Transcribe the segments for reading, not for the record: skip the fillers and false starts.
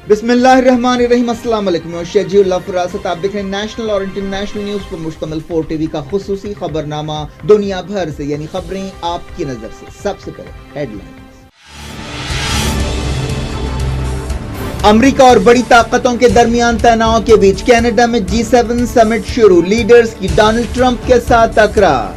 बिस्मिल्लाहिर्रहमानिर्रहीम। अस्सलाम वालेकुम। शजीउल्लाह फरासत। आप देख रहे हैं नेशनल और इंटरनेशनल न्यूज पर मुश्तमिल 4 टीवी का खुसूसी खबरनामा दुनिया भर से, यानी खबरें आपकी नजर से। सबसे पहले हेडलाइंस। अमेरिका और बड़ी ताकतों के दरमियान तनाव के बीच कनाडा में G7 समिट शुरू। लीडर्स की डोनाल्ड ट्रंप के साथ तकरार।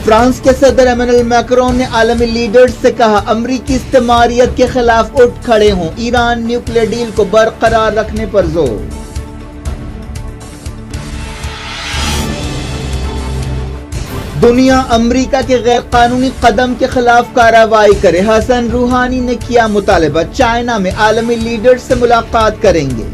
फ्रांस के सदर एमेनुअल मैक्रोन ने आलमी लीडर्स से कहा, अमरीकी इस्तेमारियत के खिलाफ उठ खड़े हों। ईरान न्यूक्लियर डील को बरकरार रखने पर जोर। दुनिया अमरीका के गैर कानूनी कदम के खिलाफ कार्रवाई करे। हसन रूहानी ने किया मुतालबा। चाइना में आलमी लीडर्स से मुलाकात करेंगे।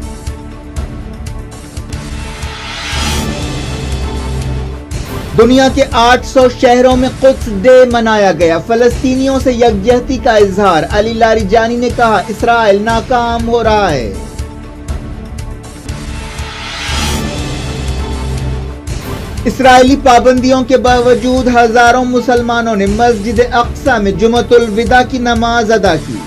दुनिया के 800 शहरों में कुद्स डे मनाया गया। फलस्तीनियों से यकजहती का इजहार। अली लारिजानी ने कहा, इसराइल नाकाम हो रहा है। इसराइली पाबंदियों के बावजूद हजारों मुसलमानों ने मस्जिद अक्सा में जुमतुल विदा की नमाज अदा की।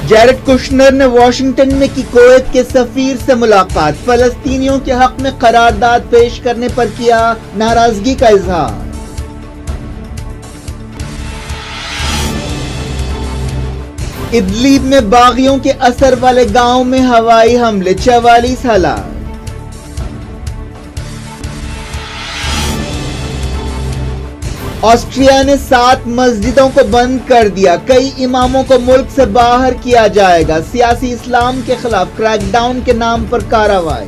जैरेड कुशनर ने वाशिंगटन में की कुवैत के सफीर से मुलाकात। फलस्तीनियों के हक में करारदाद पेश करने पर किया नाराजगी का इजहार। इदलिब में बागियों के असर वाले गांव में हवाई हमले। 44 हलाक। ऑस्ट्रिया ने 7 मस्जिदों को बंद कर दिया। कई इमामों को मुल्क से बाहर किया जाएगा। सियासी इस्लाम के खिलाफ क्रैकडाउन के नाम पर कार्रवाई।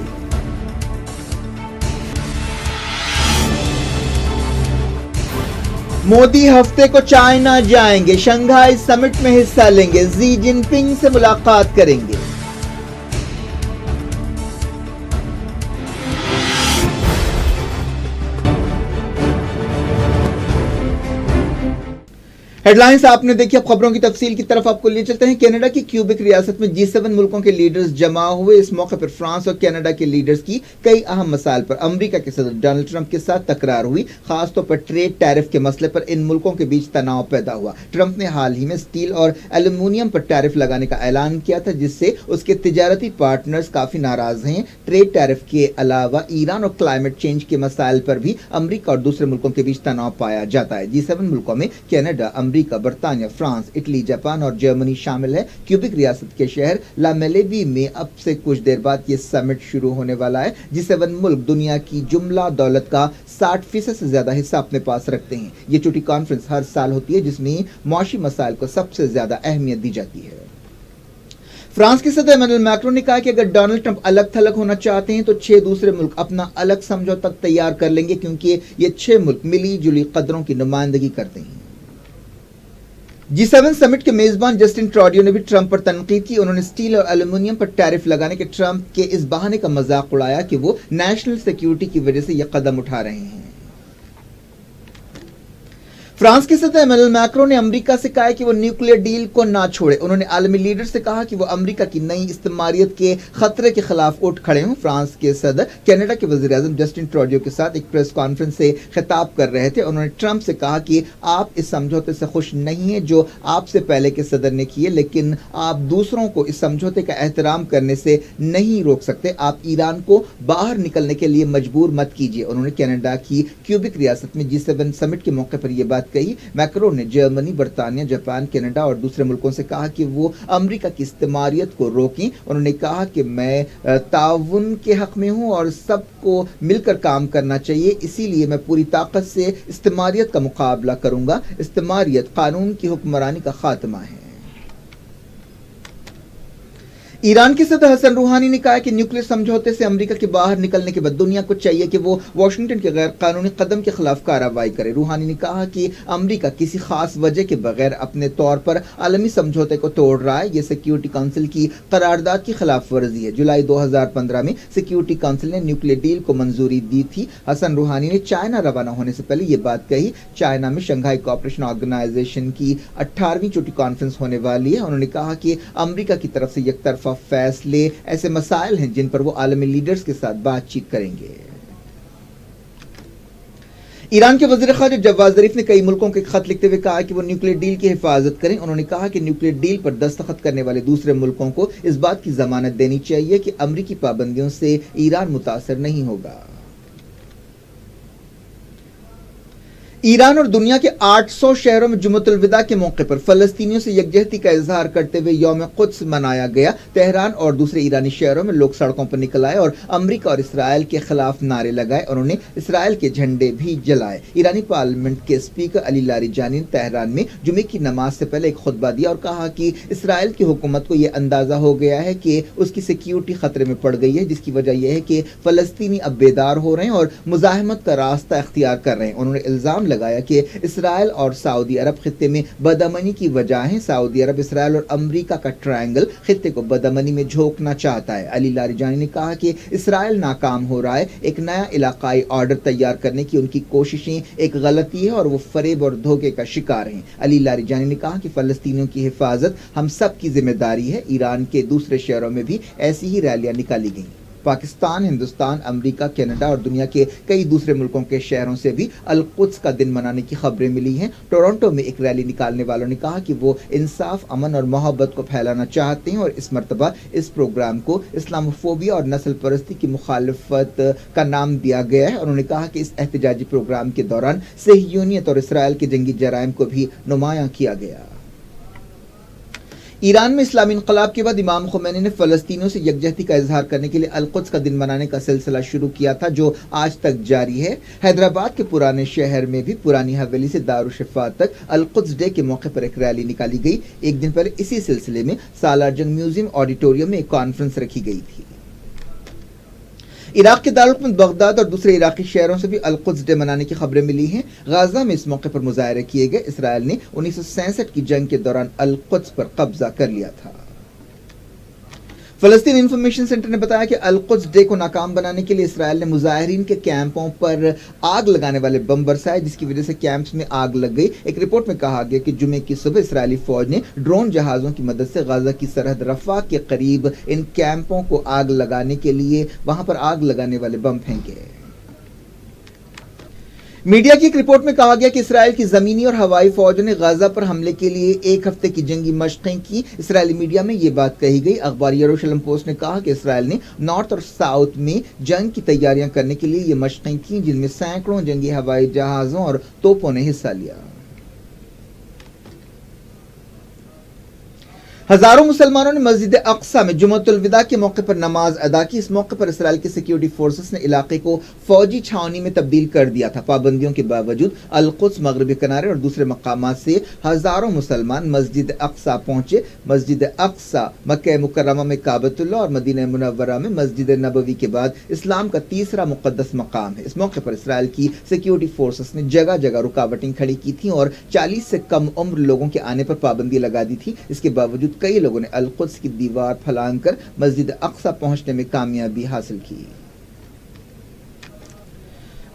मोदी हफ्ते को चाइना जाएंगे। शंघाई समिट में हिस्सा लेंगे। जी जिनपिंग से मुलाकात करेंगे। हेडलाइंस आपने देखी। अब खबरों की तफसील की तरफ आपको ले चलते हैं। कनाडा की क्यूबेक रियासत में G7 मुल्कों के लीडर्स जमा हुए। इस मौके पर फ्रांस और कनाडा के लीडर्स की कई अहम मसाइल पर अमेरिका के सदर डोनाल्ड ट्रंप के साथ तकरार हुई। खासतौर पर ट्रेड टैरिफ के मसले पर इन मुल्कों के बीच तनाव पैदा हुआ। ट्रंप ने हाल ही में स्टील और एल्यूमिनियम पर टैरिफ लगाने का ऐलान किया था, जिससे उसके तिजारती पार्टनर्स काफी नाराज हैं। ट्रेड टैरिफ के अलावा ईरान और क्लाइमेट चेंज के मसाइल पर भी अमेरिका और दूसरे मुल्कों के बीच तनाव पाया जाता है। G7 मुल्कों में कनाडा, अमेरिका, बर्तानिया, फ्रांस, इटली, जापान और जर्मनी शामिल है। क्यूबेक रियासत के शहर ला मेलेवी में अब से कुछ देर बाद ये समिट शुरू होने वाला है। G7 मुल्क दुनिया की जुमला दौलत का 60% से ज्यादा हिस्सा अपने पास रखते हैं। ये छोटी कॉन्फ्रेंस हर साल होती है, जिसमें मौशी मसाइल को सबसे ज्यादा अहमियत दी जाती है। फ्रांस के सदर एमेनुअल मैक्रोन ने कहा कि अगर डोनाल्ड ट्रंप अलग थलग होना चाहते हैं तो 6 दूसरे मुल्क अपना अलग समझौता तैयार कर लेंगे, क्योंकि ये 6 मुल्क मिली जुली कदरों की नुमाइंदगी करते हैं। G7 समिट के मेजबान जस्टिन ट्रूडो ने भी ट्रंप पर तनकीद की। उन्होंने स्टील और एल्यूमिनियम पर टैरिफ लगाने के ट्रंप के इस बहाने का मजाक उड़ाया कि वो नेशनल सिक्योरिटी की वजह से यह कदम उठा रहे हैं। फ्रांस के सदर एमेनुअल मैक्रोन ने अमेरिका से कहा कि वो न्यूक्लियर डील को ना छोड़े। उन्होंने आलमी लीडर से कहा कि वो अमेरिका की नई इस्तेमारियत के खतरे के खिलाफ उठ खड़े हों। फ्रांस के सदर कनाडा के वजीर आजम जस्टिन ट्रूडो के साथ एक प्रेस कॉन्फ्रेंस से खिताब कर रहे थे। उन्होंने ट्रंप से कहा कि आप इस समझौते से खुश नहीं है जो आपसे पहले के सदर ने किए, लेकिन आप दूसरों को इस समझौते का एहतराम करने से नहीं रोक सकते। आप ईरान को बाहर निकलने के लिए मजबूर मत कीजिए। उन्होंने कनाडा की क्यूबेक रियासत में G7 समिट के मौके पर यह बात कही। मैक्रोन ने जर्मनी, बर्तानिया, जापान, कनाडा और दूसरे मुल्कों से कहा कि वो अमेरिका की इस्तेमारियत को रोकें। उन्होंने कहा कि मैं ताउन के हक में हूं और सबको मिलकर काम करना चाहिए, इसीलिए मैं पूरी ताकत से इस्तेमारियत का मुकाबला करूंगा। इस्तेमारियत कानून की हुक्मरानी का खात्मा है। ईरान के सदर हसन रूहानी ने कहा कि न्यूक्लियर समझौते से अमेरिका के बाहर निकलने के बाद दुनिया को चाहिए कि वो वाशिंगटन के गैर कानूनी कदम के खिलाफ कार्रवाई करे। रूहानी ने कहा कि अमेरिका किसी खास वजह के बगैर अपने तौर पर आलमी समझौते को तोड़ रहा है। ये सिक्योरिटी काउंसिल की करारदाद की खिलाफ वर्जी है। जुलाई 2015 में सिक्योरिटी काउंसिल ने न्यूक्लियर डील को मंजूरी दी थी। हसन रूहानी ने चाइना रवाना होने से पहले ये बात कही। चाइना में शंघाई कोऑपरेशन ऑर्गेनाइजेशन की 18वीं छोटी कॉन्फ्रेंस होने वाली है। उन्होंने कहा कि अमेरिका की तरफ से एक तरफा फैसले ऐसे मसाइल हैं जिन पर वो आलमी लीडर्स के साथ बातचीत करेंगे। ایران کے وزیر خارجہ جواد ظریف نے کئی ملکوں کے خط لکھتے ہوئے کہا کہ وہ نیوکلیئر ڈیل کی حفاظت کریں. انہوں نے کہا کہ نیوکلیئر ڈیل پر دستخط کرنے والے دوسرے ملکوں کو اس بات کی ضمانت دینی چاہیے کہ امریکی پابندیوں سے ایران متاثر نہیں ہوگا. ایران اور دنیا کے 800 شہروں میں جمعۃ الوداع کے موقع پر فلسطینیوں سے یکجہتی کا اظہار کرتے ہوئے یوم قدس منایا گیا. تہران اور دوسرے ایرانی شہروں میں لوگ سڑکوں پر نکل آئے اور امریکہ اور اسرائیل کے خلاف نعرے لگائے. انہوں نے اسرائیل کے جھنڈے بھی جلائے. ایرانی پارلیمنٹ کے اسپیکر علی لاریجانی نے تہران میں جمعے کی نماز سے پہلے ایک خطبہ دیا اور کہا کہ اسرائیل کی حکومت کو یہ اندازہ ہو گیا ہے کہ اس کی سیکیورٹی خطرے میں پڑ گئی ہے، جس کی وجہ یہ ہے کہ فلسطینی اب بیدار ہو رہے ہیں اور مزاحمت کا راستہ اختیار کر رہے ہیں. انہوں نے الزام لگایا کہ اسرائیل اور سعودی عرب خطے میں بدامنی کی وجہ ہے. سعودی عرب، اسرائیل اور امریکہ کا ٹرائنگل خطے کو بدامنی میں جھونکنا چاہتا ہے. علی لاریجانی نے کہا کہ اسرائیل ناکام ہو رہا ہے. ایک نیا علاقائی آرڈر تیار کرنے کی ان کی کوششیں ایک غلطی ہے اور وہ فریب اور دھوکے کا شکار ہیں. علی لاریجانی نے کہا کہ فلسطینیوں کی حفاظت ہم سب کی ذمہ داری ہے. ایران کے دوسرے شہروں میں بھی ایسی ہی ریلیاں نکالی گئیں. پاکستان، ہندوستان، امریکہ، کینیڈا اور دنیا کے کئی دوسرے ملکوں کے شہروں سے بھی القدس کا دن منانے کی خبریں ملی ہیں. ٹورنٹو میں ایک ریلی نکالنے والوں نے کہا کہ وہ انصاف، امن اور محبت کو پھیلانا چاہتے ہیں اور اس مرتبہ اس پروگرام کو اسلاموفوبیا اور نسل پرستی کی مخالفت کا نام دیا گیا ہے. انہوں نے کہا کہ اس احتجاجی پروگرام کے دوران صہیونیت اور اسرائیل کے جنگی جرائم کو بھی نمایاں کیا گیا. ایران میں اسلامی انقلاب کے بعد امام خمینی نے فلسطینیوں سے یکجہتی کا اظہار کرنے کے لیے القدس کا دن منانے کا سلسلہ شروع کیا تھا، جو آج تک جاری ہے. حیدرآباد کے پرانے شہر میں بھی پرانی حویلی سے دارالشفا تک القدس ڈے کے موقع پر ایک ریلی نکالی گئی. ایک دن پہلے اسی سلسلے میں سالار جنگ میوزیم آڈیٹوریم میں ایک کانفرنس رکھی گئی تھی. عراق کے دارالحکومت بغداد اور دوسرے عراقی شہروں سے بھی القدس ڈے منانے کی خبریں ملی ہیں. غازہ میں اس موقع پر مظاہرے کیے گئے. اسرائیل نے 1967 کی جنگ کے دوران القدس پر قبضہ کر لیا تھا. فلسطین انفارمیشن سینٹر نے بتایا کہ القدس ڈے کو ناکام بنانے کے لیے اسرائیل نے مظاہرین کے کیمپوں پر آگ لگانے والے بم برسائے، جس کی وجہ سے کیمپس میں آگ لگ گئی. ایک رپورٹ میں کہا گیا کہ جمعے کی صبح اسرائیلی فوج نے ڈرون جہازوں کی مدد سے غزہ کی سرحد رفح کے قریب ان کیمپوں کو آگ لگانے کے لیے وہاں پر آگ لگانے والے بم پھینکے. میڈیا کی ایک رپورٹ میں کہا گیا کہ اسرائیل کی زمینی اور ہوائی فوج نے غزہ پر حملے کے لیے ایک ہفتے کی جنگی مشقیں کی. اسرائیلی میڈیا میں یہ بات کہی گئی. اخبار یروشلم پوسٹ نے کہا کہ اسرائیل نے نارتھ اور ساؤتھ میں جنگ کی تیاریاں کرنے کے لیے یہ مشقیں کی، جن میں سینکڑوں جنگی ہوائی جہازوں اور توپوں نے حصہ لیا. ہزاروں مسلمانوں نے مسجد اقصی میں جمعۃ الوداع کے موقع پر نماز ادا کی. اس موقع پر اسرائیل کے سیکیورٹی فورسز نے علاقے کو فوجی چھاؤنی میں تبدیل کر دیا تھا. پابندیوں کے باوجود القدس، مغربی کنارے اور دوسرے مقامات سے ہزاروں مسلمان مسجد اقصی پہنچے. مسجد اقصی مکہ مکرمہ میں کعبۃ اللہ اور مدینہ منورہ میں مسجد نبوی کے بعد اسلام کا تیسرا مقدس مقام ہے. اس موقع پر اسرائیل کی سیکیورٹی فورسز نے جگہ جگہ رکاوٹیں کھڑی کی تھیں اور 40 سے کم عمر لوگوں کے آنے پر پابندی لگا دی تھی. اس کے باوجود کئی لوگوں نے القدس کی دیوار پھلانگ کر مسجد اقصی پہنچنے میں کامیابی حاصل کی.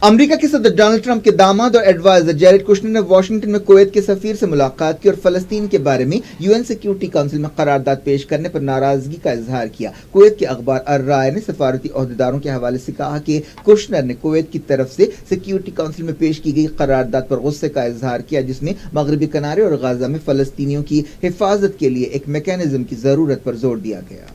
امریکہ کے صدر ڈونلڈ ٹرمپ کے داماد اور ایڈوائزر جیریڈ کشنر نے واشنگٹن میں کویت کے سفیر سے ملاقات کی اور فلسطین کے بارے میں UN سیکیورٹی کونسل میں قرارداد پیش کرنے پر ناراضگی کا اظہار کیا. کویت کے اخبار الرائے نے سفارتی عہدیداروں کے حوالے سے کہا کہ کشنر نے کویت کی طرف سے سیکیورٹی کونسل میں پیش کی گئی قرارداد پر غصے کا اظہار کیا، جس میں مغربی کنارے اور غزہ میں فلسطینیوں کی حفاظت کے لیے ایک میکینزم کی ضرورت پر زور دیا گیا.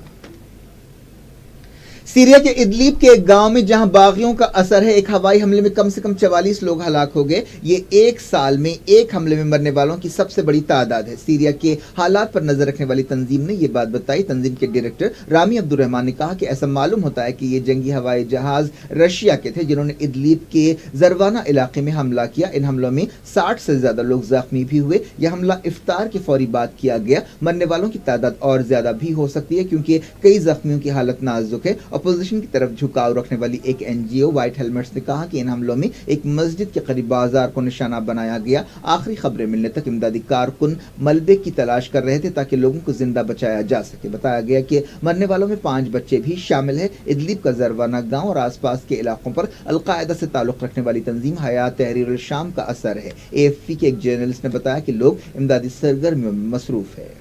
سیریا کے ادلیب کے ایک گاؤں میں جہاں باغیوں کا اثر ہے، ایک ہوائی حملے میں کم سے کم 44 لوگ ہلاک ہو گئے. یہ ایک سال میں ایک حملے میں مرنے والوں کی سب سے بڑی تعداد ہے. سیریا کے حالات پر نظر رکھنے والی تنظیم نے یہ بات بتائی. تنظیم کے ڈائریکٹر رامی عبدالرحمان نے کہا کہ ایسا معلوم ہوتا ہے کہ یہ جنگی ہوائی جہاز رشیا کے تھے جنہوں نے ادلیب کے زروانہ علاقے میں حملہ کیا. ان حملوں میں 60 سے زیادہ لوگ زخمی بھی ہوئے. یہ حملہ افطار کے فوری بعد کیا گیا. مرنے والوں کی تعداد اور زیادہ بھی ہو سکتی ہے کیونکہ کئی زخمیوں کی حالت نازک ہے. اپوزیشن کی طرف جھکاؤ رکھنے والی ایک NGO وائٹ ہیلمٹس نے کہا کہ ان حملوں میں ایک مسجد کے قریب بازار کو نشانہ بنایا گیا. آخری خبریں ملنے تک امدادی کارکن ملبے کی تلاش کر رہے تھے تاکہ لوگوں کو زندہ بچایا جا سکے. بتایا گیا کہ مرنے والوں میں 5 بچے بھی شامل ہیں. ادلیب کا زروانہ گاؤں اور آس پاس کے علاقوں پر القاعدہ سے تعلق رکھنے والی تنظیم حیات تحریر الشام کا اثر ہے. AFP کے ایک جرنلسٹ نے بتایا کہ لوگ امدادی سرگرمیوں میں مصروف ہے.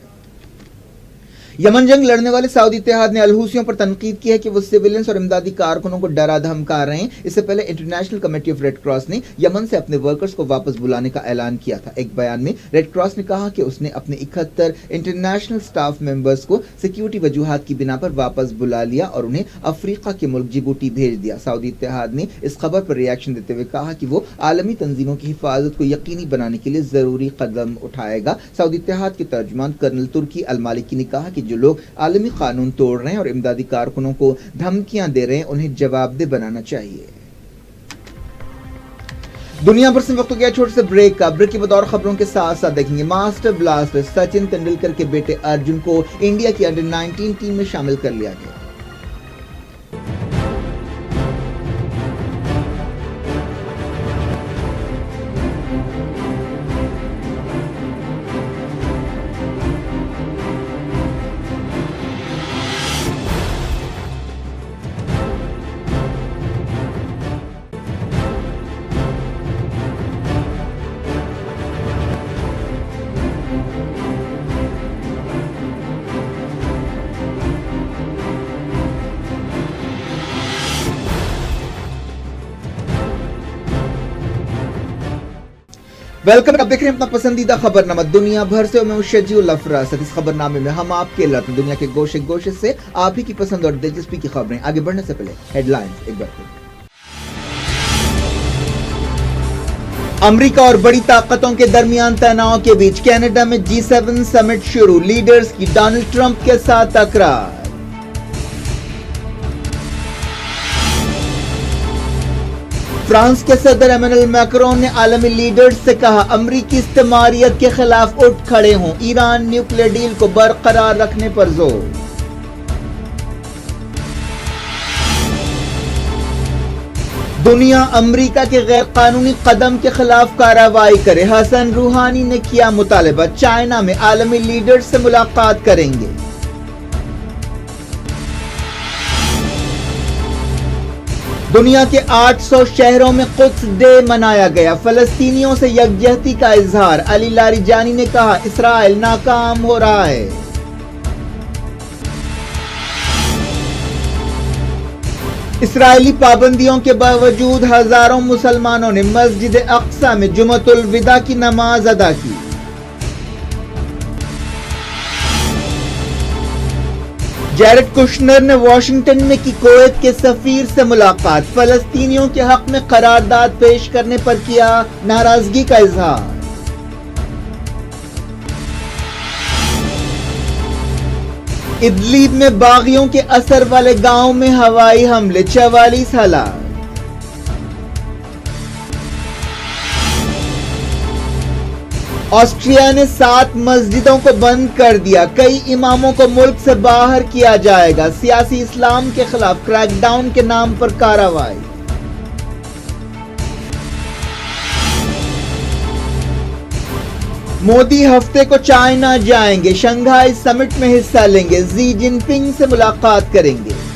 यमन जंग लड़ने वाले सऊदी इत्तेहाद ने अलहूसियों पर तनकीद की है कि वो सिविलियंस और इमदादी कारकुनों को डरा धमका रहे हैं। इससे पहले international committee of red cross ने यमन से अपने वर्कर्स को वापस बुलाने का ऐलान किया था। एक बयान में रेड क्रॉस ने कहा कि उसने अपने 71 इंटरनेशनल स्टाफ मेंबर्स को सिक्योरिटी वजूहात की बिना पर वापस बुला लिया और उन्हें अफ्रीका के मुल्क जिबूटी भेज दिया। सऊदी इत्तेहाद ने इस खबर पर रिएक्शन देते हुए कहा कि वो आलमी तंजीमों की हिफाजत को यकीनी बनाने के लिए जरूरी कदम उठाएगा। सऊदी इत्तेहाद के तर्जुमान कर्नल तुर्की अल मालिकी ने कहा कि जो लोग आलमी कानून तोड़ रहे हैं और इमदादी कारकुनों को धमकियां दे रहे हैं उन्हें जवाबदेह बनाना चाहिए। दुनिया भर से वक्त हो गया छोटे से ब्रेक का। ब्रेक के बाद और खबरों के साथ साथ देखेंगे मास्टर ब्लास्टर सचिन तेंदुलकर के बेटे अर्जुन को इंडिया की अंडर 19 टीम में शामिल कर लिया गया। वेलकम, आप देख रहे हैं अपना पसंदीदा खबरनामा दुनिया भर से। मैं शजीउल अफरासत। इस खबरनामे में हम आपके लौट दुनिया के गोशे गोशे से आप ही की पसंद और दिलचस्पी की खबरें। आगे बढ़ने से पहले हेडलाइंस एक बार फिर। अमेरिका और बड़ी ताकतों के दरमियान तनाव के बीच कनाडा में G7 समिट शुरू, लीडर्स की डोनाल्ड ट्रंप के साथ तकरार। फ्रांस के सदर एमेनुअल मैक्रोन ने आलमी लीडर्स से कहा अमरीकी इस्तेमारियत के खिलाफ उठ खड़े हों, ईरान न्यूक्लियर डील को बरकरार रखने पर जोर। दुनिया अमरीका के गैर कानूनी कदम के खिलाफ कार्रवाई करे, हसन रूहानी ने किया मुतालबा। चाइना में आलमी लीडर्स से मुलाकात करेंगे। दुनिया के 800 शहरों में कुद्स डे मनाया गया, फलस्तीनियों से यकजहती का इजहार। अली लारिजानी ने कहा इसराइल नाकाम हो रहा है। इसराइली पाबंदियों के बावजूद हजारों मुसलमानों ने मस्जिद अक्सा में जुमतुल विदा की नमाज अदा की। जैरेड कुशनर ने वाशिंगटन में की कुवैत के सफीर से मुलाकात, फलस्तीनियों के हक में करारदाद पेश करने पर किया नाराजगी का इजहार। इदलिब में बागियों के असर वाले गांव में हवाई हमले, 44 हलाक। ऑस्ट्रिया ने 7 मस्जिदों को बंद कर दिया, कई इमामों को मुल्क से बाहर किया जाएगा। सियासी इस्लाम के खिलाफ क्रैकडाउन के नाम पर कार्रवाई। मोदी हफ्ते को चाइना जाएंगे, शंघाई समिट में हिस्सा लेंगे, जी जिनपिंग से मुलाकात करेंगे।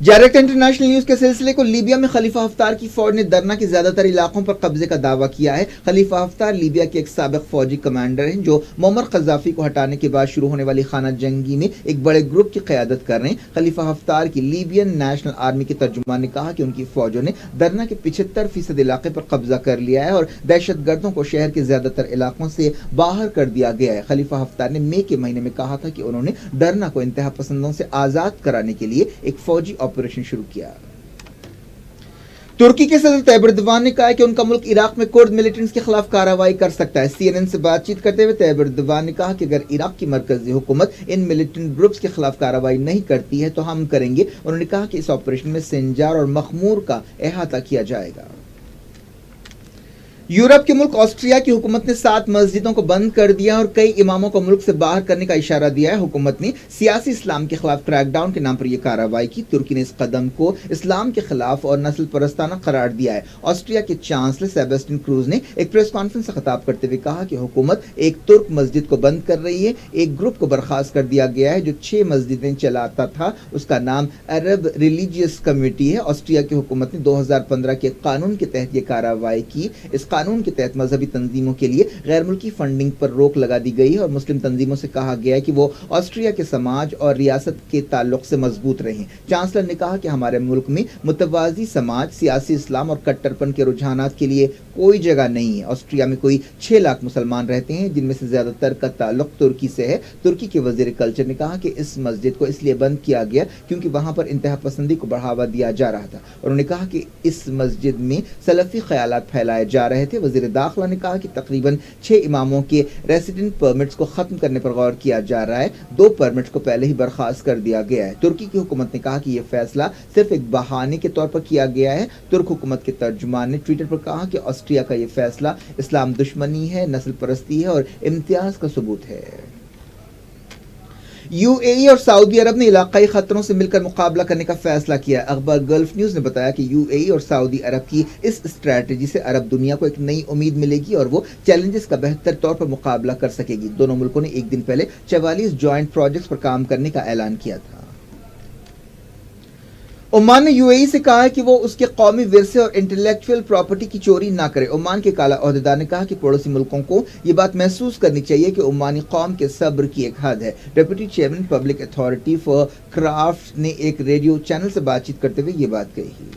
डायरेक्ट इंटरनेशनल न्यूज के सिलसिले को लीबिया में खलीफा हफ्तार की फौज ने दरना के ज्यादातर इलाकों पर कब्जे का दावा किया है। खलीफा हफ्तार लीबिया के एक साबिक फौजी कमांडर हैं जो मोमर कज़ाफी को हटाने के बाद शुरू होने वाली खाना जंगी में एक बड़े ग्रुप की क़यादत कर रहे हैं। खलीफा हफ्तार की लीबियन नेशनल आर्मी के तर्जुमान ने कहा कि उनकी फौजों ने दरना के 75% इलाके पर कब्जा कर लिया है और दहशतगर्दों को शहर के ज्यादातर इलाकों से बाहर कर दिया गया है। खलीफा हफ्तार ने मई के महीने में कहा था कि उन्होंने दरना को इंतहा पसंदों से आजाद कराने के लिए एक फौजी ऑपरेशन शुरू किया। तुर्की के सदर तैयब एर्दोगान ने कहा है कि उनका मुल्क इराक में कुर्द मिलिटेंट्स के खिलाफ कार्रवाई कर सकता है। CNN से बातचीत करते हुए तैयब एर्दोगान ने कहा कि अगर इराक की मरकजी हुकूमत इन मिलिटेंट ग्रुप्स के खिलाफ कार्रवाई नहीं करती है तो हम करेंगे। उन्होंने कहा कि इस ऑपरेशन में सिंजार और मखमूर का अहाता किया जाएगा। यूरोप के मुल्क ऑस्ट्रिया की हुकूमत ने 7 मस्जिदों को बंद कर दिया और कई इमामों को मुल्क से बाहर करने का इशारा दिया है। हुकूमत ने सियासी इस्लाम के खिलाफ क्रैकडाउन के नाम पर यह कार्रवाई की। तुर्की ने इस कदम को इस्लाम के खिलाफ और नस्ल परस्ताना करार दिया है। ऑस्ट्रिया के चांसलर सेबेस्टियन क्रूज ने एक प्रेस कॉन्फ्रेंस से खिताब करते हुए कहा कि हुकूमत एक तुर्क मस्जिद को बंद कर रही है। एक ग्रुप को बर्खास्त कर दिया गया है जो 6 मस्जिदें चलाता था। उसका नाम अरब रिलीजियस कम्युनिटी है। ऑस्ट्रिया की हुकूमत ने 2015 के कानून के तहत यह कार्रवाई की। इस कानून के तहत मजहबी तंजीमों के लिए गैर मुल्की फंडिंग पर रोक लगा दी गई है और मुस्लिम तंजीमों से कहा गया है कि वो ऑस्ट्रिया के समाज और रियासत के ताल्लुक से मजबूत रहें। चांसलर ने कहा कि हमारे मुल्क में मुतवाजी समाज, सियासी इस्लाम और कट्टरपन के रुझानात के लिए कोई जगह नहीं है। ऑस्ट्रिया में कोई 6 लाख मुसलमान रहते हैं जिनमें से ज्यादातर का ताल्लुक तुर्की से है। तुर्की के वजीर कल्चर ने कहा कि इस मस्जिद को इसलिए बंद किया गया क्योंकि वहां पर इंतहा पसंदी को बढ़ावा दिया जा रहा था। उन्होंने कहा कि इस मस्जिद में सलफी ख्यालात फैलाए जा रहे थे। वजीर दाखिला ने कहा कि तकरीबन 6 इमामों के रेसिडेंट परमिट्स को खत्म करने पर गौर किया जा रहा है। 2 परमिट्स को पहले ही बर्खास्त कर दिया गया है। तुर्की की हुकूमत ने कहा कि यह फैसला सिर्फ एक बहाने के तौर पर किया गया है। तुर्क हुकूमत के तर्जुमान ने ट्विटर पर कहा कि ऑस्ट्रिया का यह फैसला इस्लाम दुश्मनी है, नस्ल परस्ती है और इम्तियाज का सबूत है। यूएई और सऊदी अरब ने इलाकाई खतरों से मिलकर मुकाबला करने का फैसला किया। अखबार गल्फ न्यूज ने बताया कि यूएई और सऊदी अरब की इस स्ट्रैटेजी से अरब दुनिया को एक नई उम्मीद मिलेगी और वो चैलेंजेस का बेहतर तौर पर मुकाबला कर सकेगी। दोनों मुल्कों ने एक दिन पहले 44 जॉइंट प्रोजेक्ट्स पर काम करने का ऐलान किया था। ओमान ने यूएई से कहा है कि वो उसके कौमी विरसे और इंटेलेक्चुअल प्रॉपर्टी की चोरी ना करे। ओमान के काला ओहदेदार ने कहा कि पड़ोसी मुल्कों को ये बात महसूस करनी चाहिए कि ओमानी कौम के सब्र की एक हद है। Deputy chairman public authority for craft ने एक रेडियो चैनल से बातचीत करते हुए ये बात कही।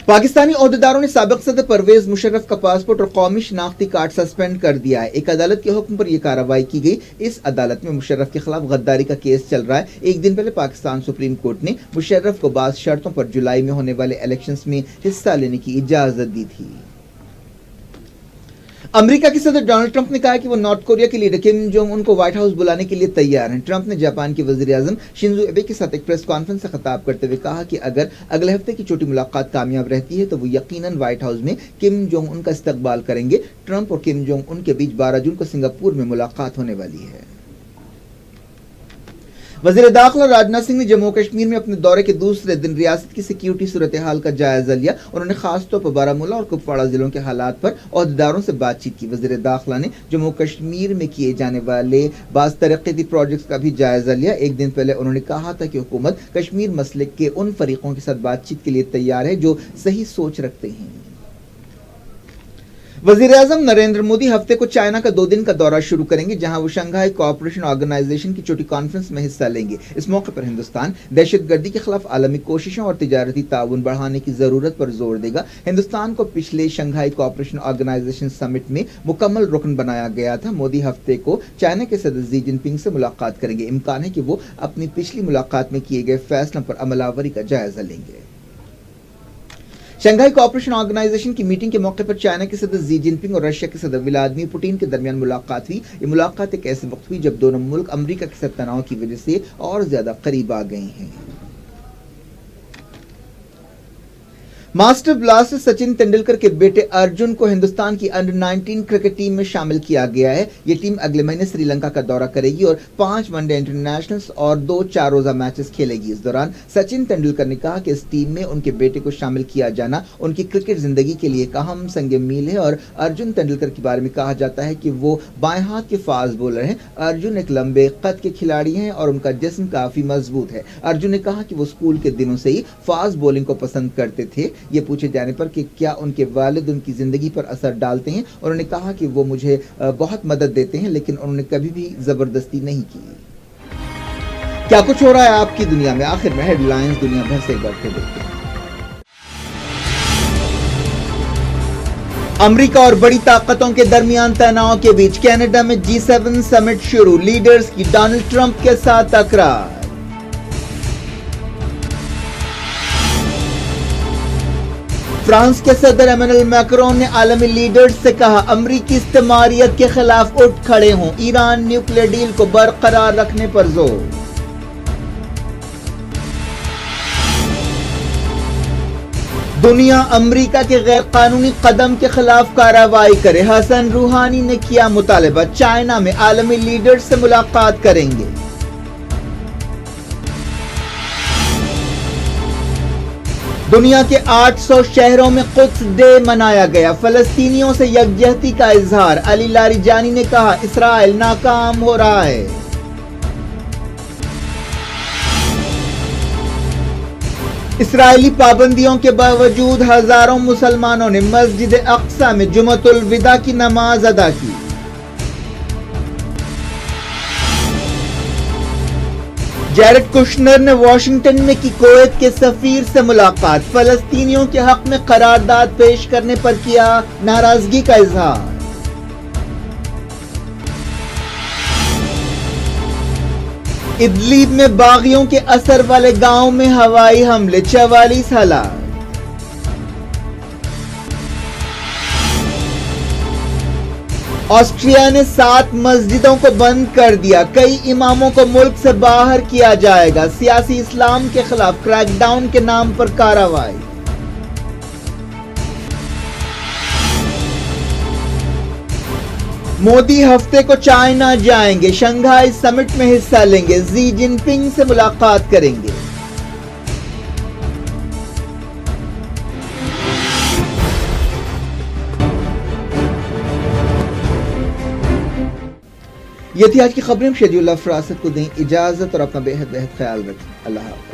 पाकिस्तानी ओहदेदारों ने साबिक सदर परवेज मुशर्रफ का पासपोर्ट और कौमी शनाख्ती कार्ड सस्पेंड कर दिया है। एक अदालत के हुक्म पर यह कार्रवाई की गई। इस अदालत में मुशर्रफ के खिलाफ गद्दारी का केस चल रहा है। एक दिन पहले पाकिस्तान सुप्रीम कोर्ट ने मुशर्रफ को बाज़ शर्तों पर जुलाई में होने वाले इलेक्शंस में हिस्सा लेने की इजाजत दी थी। अमेरिका के सदर डोनाल्ड ट्रंप ने कहा कि वो नॉर्थ कोरिया के लीडर किम जोंग उन को व्हाइट हाउस बुलाने के लिए तैयार हैं। ट्रंप ने जापान के वजीर आजम शिंजो एबे के साथ एक प्रेस कॉन्फ्रेंस से खिताब करते हुए कहा कि अगर अगले हफ्ते की छोटी मुलाकात कामयाब रहती है तो वो यकीनन व्हाइट हाउस में किम जोंग उन का इस्तकबाल करेंगे। ट्रंप और किम जोंग उन के बीच 12 जून को सिंगापुर में मुलाकात होने वाली है। वज़ीर दाखिला राजनाथ सिंह ने जम्मू कश्मीर में अपने दौरे के दूसरे दिन रियासत की सिक्योरिटी सूरत हाल का जायजा लिया। उन्होंने खासतौर पर बारामूला और कुपवाड़ा जिलों के हालात पर ओहदेदारों से बातचीत की। वज़ीर दाखिला ने जम्मू कश्मीर में किए जाने वाले बाज़ तरक्याती प्रोजेक्ट्स का भी जायजा लिया। एक दिन पहले उन्होंने कहा था कि हुकूमत कश्मीर मसले के उन फरीकों के साथ बातचीत के लिए तैयार है जो सही सोच रखते हैं। वज़ीर-ए-आज़म नरेंद्र मोदी हफ्ते को चाइना का 2 दिन का दौरा शुरू करेंगे, जहां वो शंघाई कोऑपरेशन ऑर्गेनाइजेशन की छोटी कॉन्फ्रेंस में हिस्सा लेंगे। इस मौके पर हिंदुस्तान दहशतगर्दी के खिलाफ आलमी कोशिशों और तिजारती ताउन बढ़ाने की जरूरत पर जोर देगा। हिंदुस्तान को पिछले शंघाई कोऑपरेशन ऑर्गेनाइजेशन समिट में मुकम्मल रुकन बनाया गया था। मोदी हफ्ते को चाइना के सदर शी जिनपिंग से मुलाकात करेंगे। इम्कान है कि वो अपनी पिछली मुलाकात में किए गए फैसलों पर अमलावरी का जायजा लेंगे। शंघाई कोऑपरेशन ऑर्गेनाइजेशन की मीटिंग के मौके पर चाइना के सदर शी जिनपिंग और रशिया के सदर व्लादिमीर पुतिन के दरमियान मुलाकात हुई। ये मुलाकात एक ऐसे वक्त हुई जब दोनों मुल्क अमेरिका के साथ तनाव की वजह से और ज्यादा करीब आ गए हैं। मास्टर ब्लास्टर सचिन तेंदुलकर के बेटे अर्जुन को हिंदुस्तान की अंडर 19 क्रिकेट टीम में शामिल किया गया है। ये टीम अगले महीने श्रीलंका का दौरा करेगी और 5 वनडे इंटरनेशनल्स और 2 4 रोजा मैचेस खेलेगी। इस दौरान सचिन तेंदुलकर ने कहा कि इस टीम में उनके बेटे को शामिल किया जाना उनकी क्रिकेट जिंदगी के लिए एक अहम संग मील है। और अर्जुन तेंदुलकर के बारे में कहा जाता है कि वो बाएं हाथ के फास्ट बॉलर हैं। अर्जुन एक लंबे कद के खिलाड़ी हैं और उनका जिस्म काफी मजबूत है। अर्जुन ने कहा कि वो स्कूल के दिनों से ही फास्ट बॉलिंग को पसंद करते थे। ये पूछे जाने पर कि क्या उनके वालिद उनकी जिंदगी पर असर डालते हैं, उन्होंने कहा कि वो मुझे बहुत मदद देते हैं, लेकिन उन्होंने कभी भी जबरदस्ती नहीं की। क्या कुछ हो रहा है आपकी दुनिया में, आखिर में हेडलाइंस दुनिया भर से एक बार फिर देखते हैं। अमेरिका और बड़ी ताकतों के दरमियान तनाव के बीच कनाडा में G7 समिट शुरू, लीडर्स की डोनाल्ड ट्रंप के साथ तकरार। फ्रांस के सदर एमेनुएल मैक्रोन ने आलमी लीडर्स से कहा अमरीकी इस्तेमारियत के खिलाफ उठ खड़े हों, ईरान न्यूक्लियर डील को बरकरार रखने पर जोर। دنیا امریکہ کے غیر قانونی قدم کے خلاف کارروائی کرے، حسن روحانی نے کیا مطالبہ، چائنا میں عالمی لیڈر سے ملاقات کریں گے۔ دنیا کے 800 شہروں میں قدس ڈے منایا گیا، فلسطینیوں سے یکجہتی کا اظہار، علی لاریجانی نے کہا اسرائیل ناکام ہو رہا ہے۔ اسرائیلی پابندیوں کے باوجود ہزاروں مسلمانوں نے مسجد اقصی میں جمعۃ الوداع کی نماز ادا کی۔ جیرڈ کشنر نے واشنگٹن میں کی کویت کے سفیر سے ملاقات، فلسطینیوں کے حق میں قرارداد پیش کرنے پر کیا ناراضگی کا اظہار۔ ادلیب میں باغیوں کے اثر والے گاؤں میں ہوائی حملے، 44 ہلاک۔ آسٹریا نے 7 مسجدوں کو بند کر دیا، کئی اماموں کو ملک سے باہر کیا جائے گا، سیاسی اسلام کے خلاف کریک ڈاؤن کے نام پر کارروائی۔ مودی ہفتے کو چائنا جائیں گے، شنگھائی سمٹ میں حصہ لیں گے، ژی جن پنگ سے ملاقات کریں گے۔ یہ تھی آج کی خبریں، شیڈول اللہ فراست کو دیں اجازت اور اپنا بے حد خیال رکھیں۔ اللہ حافظ۔